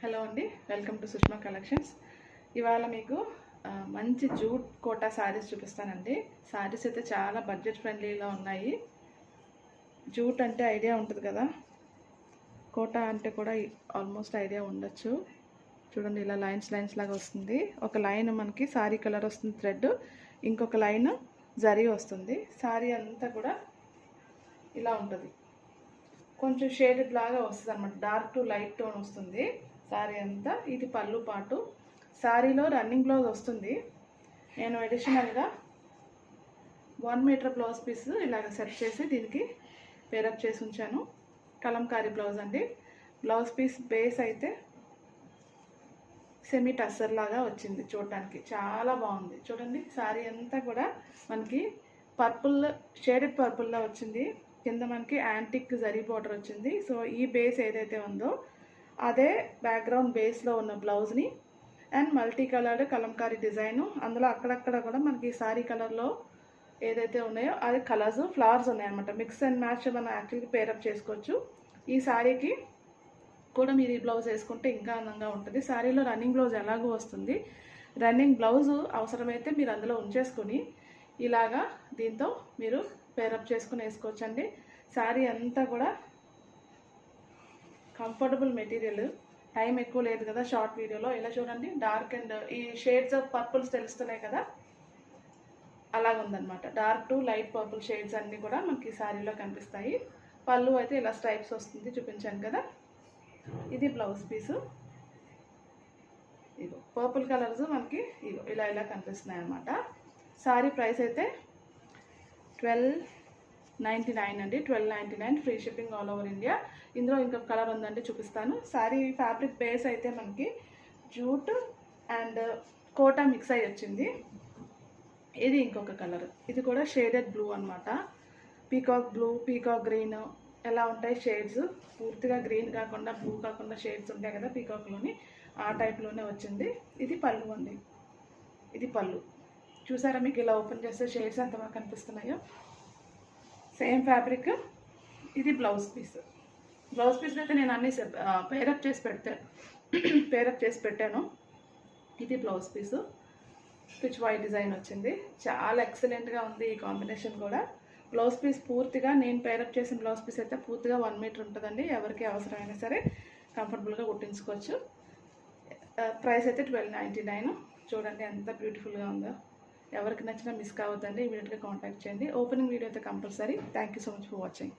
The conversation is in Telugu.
హలో అండి, వెల్కమ్ టు సుష్మా కలెక్షన్స్. ఇవాళ మీకు మంచి జూట్ కోటా శారీస్ చూపిస్తానండి. శారీస్ అయితే చాలా బడ్జెట్ ఫ్రెండ్లీలో ఉన్నాయి. జూట్ అంటే ఐడియా ఉంటుంది కదా, కోటా అంటే కూడా ఆల్మోస్ట్ ఐడియా ఉండొచ్చు. చూడండి, ఇలా లైన్స్ లాగా వస్తుంది. ఒక లైన్ మనకి శారీ కలర్ వస్తుంది థ్రెడ్, ఇంకొక లైన్ జరీ వస్తుంది. శారీ అంతా కూడా ఇలా ఉంటుంది. కొంచెం షేడెడ్ లాగా వస్తుంది అన్నమాట, డార్క్ టు లైట్ టోన్ వస్తుంది శారీ అంతా. ఇది పళ్ళు పాటు. శారీలో రన్నింగ్ బ్లౌజ్ వస్తుంది. నేను అడిషనల్గా 1 మీటర్ బ్లౌజ్ పీస్ ఇలాగ సెట్ చేసి దీనికి పేరప్ చేసి ఉంచాను. కలంకారీ బ్లౌజ్ అండి. బ్లౌజ్ పీస్ బేస్ అయితే సెమీ టస్సర్ లాగా వచ్చింది. చూడటానికి చాలా బాగుంది. చూడండి, శారీ అంతా కూడా మనకి పర్పుల్, షేడెడ్ పర్పుల్లో వచ్చింది. కింద మనకి యాంటిక్ జరీ బోర్డర్ వచ్చింది. సో ఈ బేస్ ఏదైతే ఉందో అదే బ్యాక్గ్రౌండ్ బేస్లో ఉన్న బ్లౌజ్ని and multi coloured Kalamkari design. అందులో అక్కడక్కడ కూడా మనకి శారీ కలర్లో ఏదైతే ఉన్నాయో అది కలర్స్, ఫ్లవర్స్ ఉన్నాయన్నమాట. మిక్స్ అండ్ మ్యాచ్ మనం యాక్చువల్గా పేరప్ చేసుకోవచ్చు. ఈ శారీకి కూడా మీరు ఈ బ్లౌజ్ వేసుకుంటే ఇంకా అందంగా ఉంటుంది. శారీలో రన్నింగ్ బ్లౌజ్ ఎలాగో వస్తుంది. రన్నింగ్ బ్లౌజ్ అవసరమైతే మీరు అందులో ఉంచేసుకొని ఇలాగా దీంతో మీరు పేరప్ చేసుకుని వేసుకోవచ్చండి. శారీ అంతా కూడా కంఫర్టబుల్ మెటీరియల్. టైం ఎక్కువ లేదు కదా షార్ట్ వీడియోలో. ఇలా చూడండి, డార్క్ అండ్ ఈ షేడ్స్ ఆఫ్ పర్పుల్స్ తెలుస్తున్నాయి కదా, అలాగుందనమాట. Dark to light purple shades అన్నీ కూడా మనకి శారీలో కనిపిస్తాయి. పళ్ళు అయితే ఇలా స్ట్రైప్స్ వస్తుంది, చూపించాను కదా. ఇది బ్లౌజ్ పీసు. ఇగో పర్పుల్ కలర్స్ మనకి ఇగో ఇలా కనిపిస్తున్నాయి అన్నమాట. శారీ ప్రైస్ అయితే 1299 అండి. 1299 free shipping all over India. ఇందులో ఇంకొక కలర్ ఉందండి, చూపిస్తాను. శారీ ఫ్యాబ్రిక్ బేస్ అయితే మనకి జూట్ అండ్ కోటా మిక్స్ అయ్యి వచ్చింది. ఇది ఇంకొక కలర్. ఇది కూడా షేడెడ్ బ్లూ అనమాట. పీకాక్ బ్లూ, పీకాక్ గ్రీన్ ఎలా ఉంటాయి షేడ్స్. పూర్తిగా గ్రీన్ కాకుండా, బ్లూ కాకుండా షేడ్స్ ఉంటాయి కదా పీకాక్లోని, ఆ టైప్లోనే వచ్చింది. ఇది పళ్ళు అండి. ఇది పళ్ళు. చూసారా, మీకు ఇలా ఓపెన్ చేస్తే షేడ్స్ ఎంత బాగా కనిపిస్తున్నాయో. Same fabric. ఇది బ్లౌజ్ పీస్. బ్లౌజ్ పీస్ అయితే నేను అన్ని పేరప్ చేసి పెట్టాను. ఇది blouse piece. Peach white design వచ్చింది. చాలా ఎక్సలెంట్గా ఉంది ఈ కాంబినేషన్ కూడా. బ్లౌజ్ పీస్ పూర్తిగా నేను పేరప్ చేసిన బ్లౌజ్ పీస్ అయితే పూర్తిగా 1 మీటర్ ఉంటుందండి. ఎవరికి అవసరమైనా సరే కంఫర్టబుల్గా కుట్టించుకోవచ్చు. ప్రైస్ అయితే 1299. చూడండి ఎంత బ్యూటిఫుల్గా ఉందో. ఎవరికి నచ్చినా మిస్ కావద్దండి, ఇమీడియట్గా కాంటాక్ట్ చేయండి. ఓపెనింగ్ వీడియో అయితే compulsory. Thank you so much for watching.